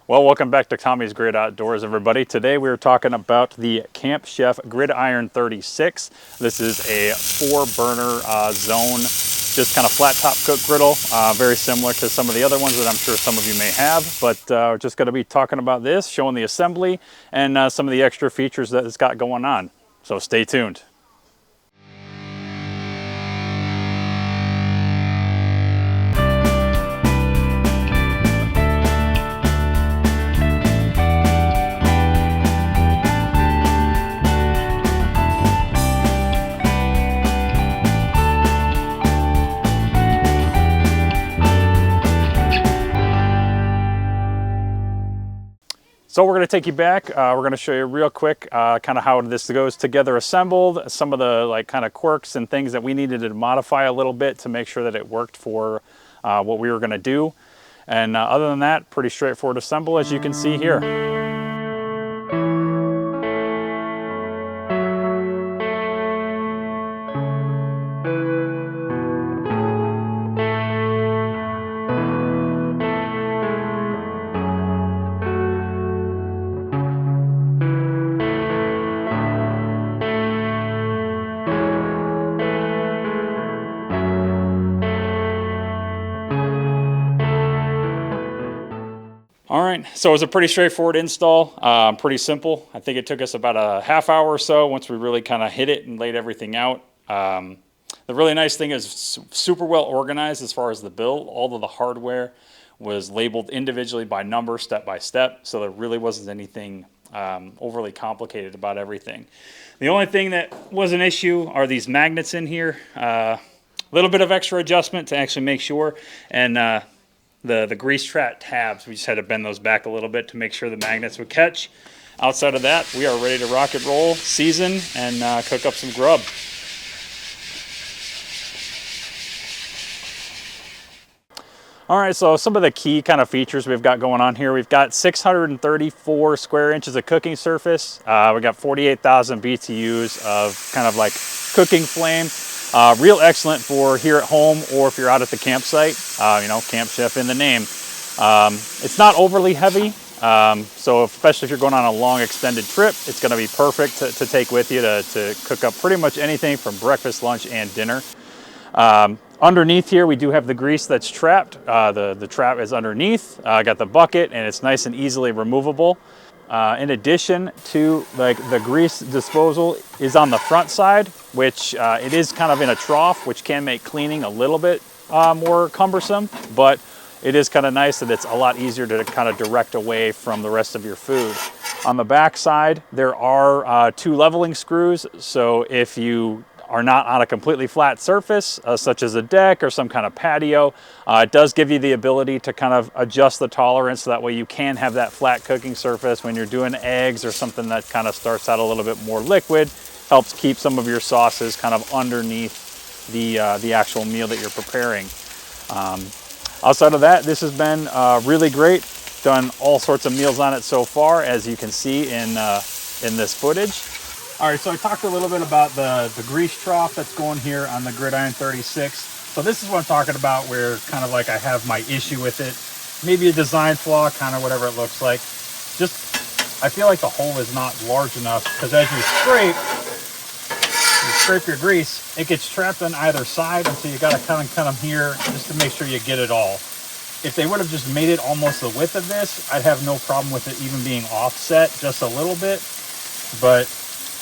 Well, welcome back to Tommy's Great Outdoors, everybody. Today we're talking about the Camp Chef Gridiron 36. This is a 4-burner zone, just kind of flat top cook griddle, very similar to some of the other ones that I'm sure some of you may have. But we're just going to be talking about this, showing the assembly and some of the extra features that it's got going on. So stay tuned. So we're going to take you back. We're going to show you real quick kind of how this goes together assembled, some of the kind of quirks and things that we needed to modify a little bit to make sure that it worked for what we were going to do. And other than that, pretty straightforward assemble, as you can see here. All right, so it was a pretty straightforward install, pretty simple. I think it took us about a half hour or so once we really kind of hit it and laid everything out. The really nice thing is super well organized as far as the build. All of the hardware was labeled individually by number, step by step, so there really wasn't anything overly complicated about everything. The only thing that was an issue are these magnets in here. A little bit of extra adjustment to actually make sure, and the grease trap tabs, we just had to bend those back a little bit to make sure the magnets would catch. Outside of that, we are ready to rock and roll, season, and cook up some grub. All right, so some of the key kind of features we've got going on here. We've got 634 square inches of cooking surface. We got 48,000 BTUs of kind of like cooking flame. Real excellent for here at home or if you're out at the campsite, you know, Camp Chef in the name. It's not overly heavy, so especially if you're going on a long extended trip, it's going to be perfect to take with you to cook up pretty much anything from breakfast, lunch, and dinner. Underneath here, we do have the grease that's trapped. The trap is underneath. I got the bucket, and it's nice and easily removable. In addition to like the grease disposal is on the front side, which it is kind of in a trough, which can make cleaning a little bit more cumbersome, but it is kind of nice that it's a lot easier to kind of direct away from the rest of your food. On the back side, there are 2 leveling screws, so if you are not on a completely flat surface, such as a deck or some kind of patio, it does give you the ability to kind of adjust the tolerance so that way you can have that flat cooking surface when you're doing eggs or something that kind of starts out a little bit more liquid. Helps keep some of your sauces kind of underneath the actual meal that you're preparing. Outside of that, this has been really great. Done all sorts of meals on it so far, as you can see in this footage. All right, so I talked a little bit about the grease trough that's going here on the Gridiron 36. So this is what I'm talking about, where kind of like I have my issue with it. Maybe a design flaw, kind of whatever it looks like. Just, I feel like the hole is not large enough, because as you scrape your grease, it gets trapped on either side, and so you gotta kind of come here just to make sure you get it all. If they would have just made it almost the width of this, I'd have no problem with it even being offset just a little bit. But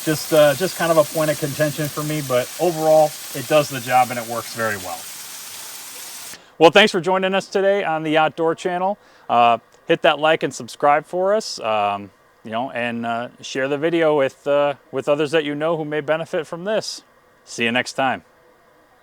just kind of a point of contention for me, but overall it does the job and it works very well. Well, thanks for joining us today on the Outdoor Channel. Hit that like and subscribe for us, you know, and share the video with others that you know who may benefit from this. See you next time.